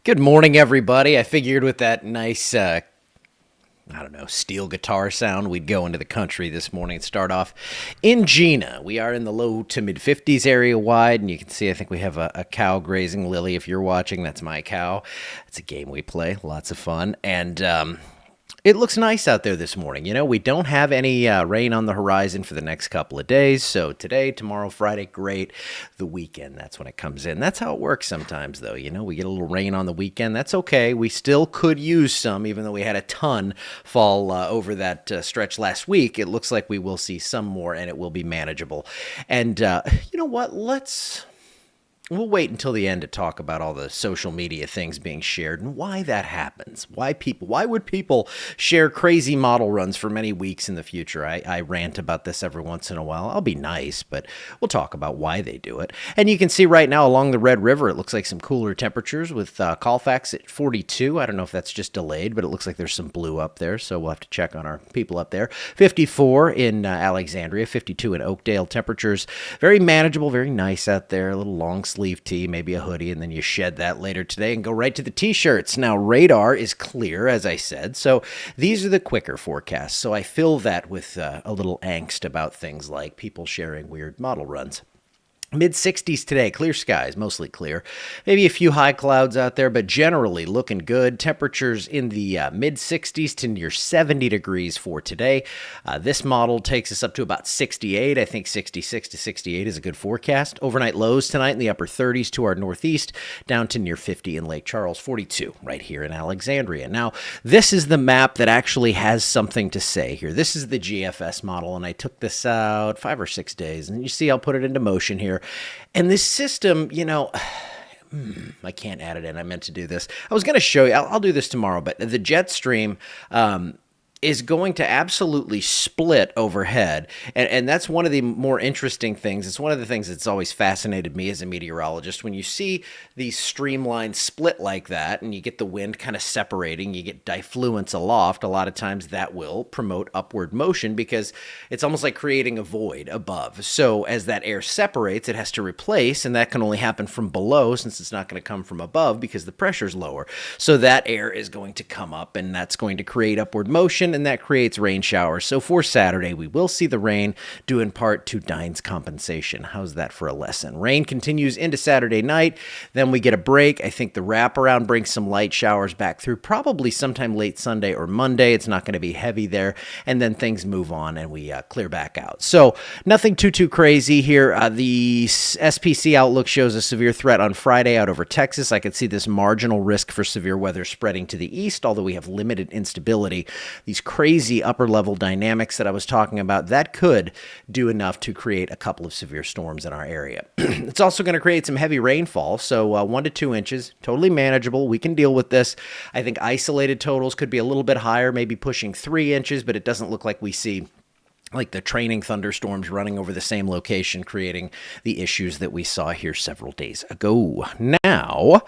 Good morning, everybody. I figured with that nice, I don't know, steel guitar sound, we'd go into the country this morning and start off in Gina. We are in the low to mid 50s area wide, and you can see I think we have a cow grazing. Lily, if you're watching, that's my cow. It's a game we play, lots of fun. And it looks nice out there this morning. You know, we don't have any rain on the horizon for the next couple of days. So today, tomorrow, Friday, great. The weekend, that's when it comes in. That's how it works sometimes, though. You know, we get a little rain on the weekend. That's okay. We still could use some, even though we had a ton fall over that stretch last week. It looks like we will see some more, and it will be manageable. And you know what? We'll wait until the end to talk about all the social media things being shared and why that happens. Why would people share crazy model runs for many weeks in the future? I rant about this every once in a while. I'll be nice, but we'll talk about why they do it. And you can see right now along the Red River, it looks like some cooler temperatures with Colfax at 42. I don't know if that's just delayed, but it looks like there's some blue up there, so we'll have to check on our people up there. 54 in Alexandria, 52 in Oakdale. Temperatures very manageable, very nice out there. A little long sleeve tee, maybe a hoodie, and then you shed that later today and go right to the t-shirts. Now, radar is clear, as I said, so these are the quicker forecasts. So I fill that with a little angst about things like people sharing weird model runs. Mid 60s today, clear skies, mostly clear. Maybe a few high clouds out there, but generally looking good. Temperatures in the mid 60s to near 70 degrees for today. This model takes us up to about 68. I think 66 to 68 is a good forecast. Overnight lows tonight in the upper 30s to our northeast, down to near 50 in Lake Charles, 42 right here in Alexandria. Now, this is the map that actually has something to say here. This is the GFS model, and I took this out 5 or 6 days, and you see I'll put it into motion here. And this system, you know, I can't add it in. I meant to do this. I was going to show you. I'll do this tomorrow, but the jet stream is going to absolutely split overhead. And that's one of the more interesting things. It's one of the things that's always fascinated me as a meteorologist. When you see these streamlines split like that and you get the wind kind of separating, you get diffluence aloft, a lot of times that will promote upward motion because it's almost like creating a void above. So as that air separates, it has to replace, and that can only happen from below since it's not going to come from above because the pressure's lower. So that air is going to come up, and that's going to create upward motion, and that creates rain showers. So for Saturday, we will see the rain due in part to Dine's compensation. How's that for a lesson? Rain continues into Saturday night. Then we get a break. I think the wraparound brings some light showers back through probably sometime late Sunday or Monday. It's not going to be heavy there. And then things move on and we clear back out. So nothing too crazy here. The SPC outlook shows a severe threat on Friday out over Texas. I could see this marginal risk for severe weather spreading to the east, although we have limited instability. These crazy upper level dynamics that I was talking about, that could do enough to create a couple of severe storms in our area. It's also going to create some heavy rainfall, so 1 to 2 inches, totally manageable. We can deal with this. I think isolated totals could be a little bit higher, maybe pushing 3 inches, but it doesn't look like we see like the training thunderstorms running over the same location, creating the issues that we saw here several days ago. Now,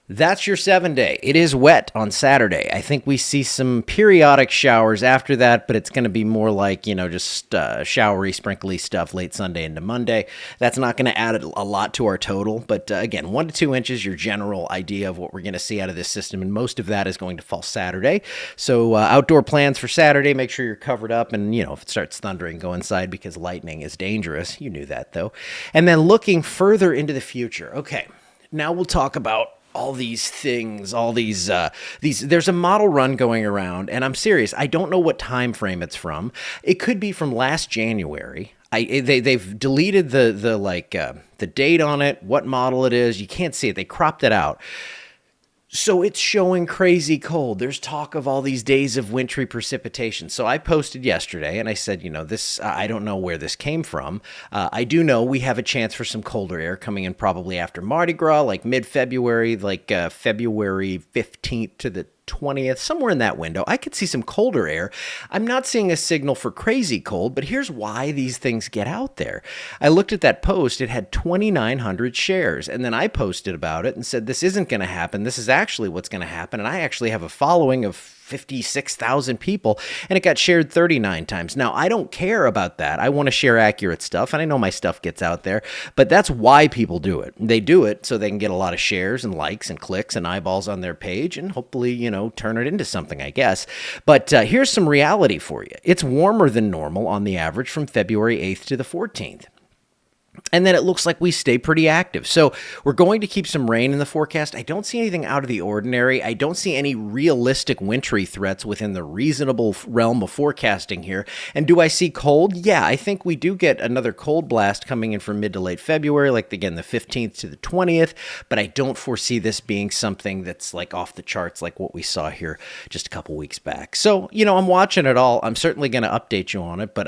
that's your 7-day. It is wet on Saturday. I think we see some periodic showers after that, but it's going to be more like, you know, just showery, sprinkly stuff late Sunday into Monday. That's not going to add a lot to our total. But again, 1 to 2 inches, your general idea of what we're going to see out of this system. And most of that is going to fall Saturday. So outdoor plans for Saturday, make sure you're covered up. And, you know, if it starts thundering, go inside because lightning is dangerous. You knew that, though. And then looking further into the future. Okay, now we'll talk about all these things, there's a model run going around, and I'm serious. I don't know what time frame it's from. It could be from last January. They've deleted the date on it, what model it is. You can't see it. They cropped it out. So it's showing crazy cold. There's talk of all these days of wintry precipitation. So I posted yesterday and I said, you know, this, I don't know where this came from. I do know we have a chance for some colder air coming in probably after Mardi Gras, like mid-February, like February 15th to the 20th, somewhere in that window. I could see some colder air. I'm not seeing a signal for crazy cold, but here's why these things get out there. I looked at that post. It had 2,900 shares, and then I posted about it and said, this isn't going to happen. This is actually what's going to happen, and I actually have a following of 56,000 people, and it got shared 39 times. Now, I don't care about that. I want to share accurate stuff, and I know my stuff gets out there, but that's why people do it. They do it so they can get a lot of shares and likes and clicks and eyeballs on their page and hopefully, turn it into something, I guess. But here's some reality for you. It's warmer than normal on the average from February 8th to the 14th. And then it looks like we stay pretty active. So we're going to keep some rain in the forecast. I don't see anything out of the ordinary. I don't see any realistic wintry threats within the reasonable realm of forecasting here. And do I see cold? Yeah, I think we do get another cold blast coming in from mid to late February, like again, the 15th to the 20th. But I don't foresee this being something that's like off the charts like what we saw here just a couple weeks back. So, I'm watching it all. I'm certainly going to update you on it. But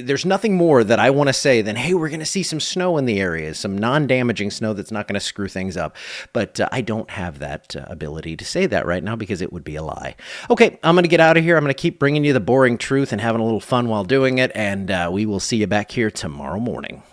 there's nothing more that I want to say than, hey, we're going to see some snow in the area, some non-damaging snow that's not going to screw things up. But I don't have that ability to say that right now because it would be a lie. Okay, I'm going to get out of here. I'm going to keep bringing you the boring truth and having a little fun while doing it. And we will see you back here tomorrow morning.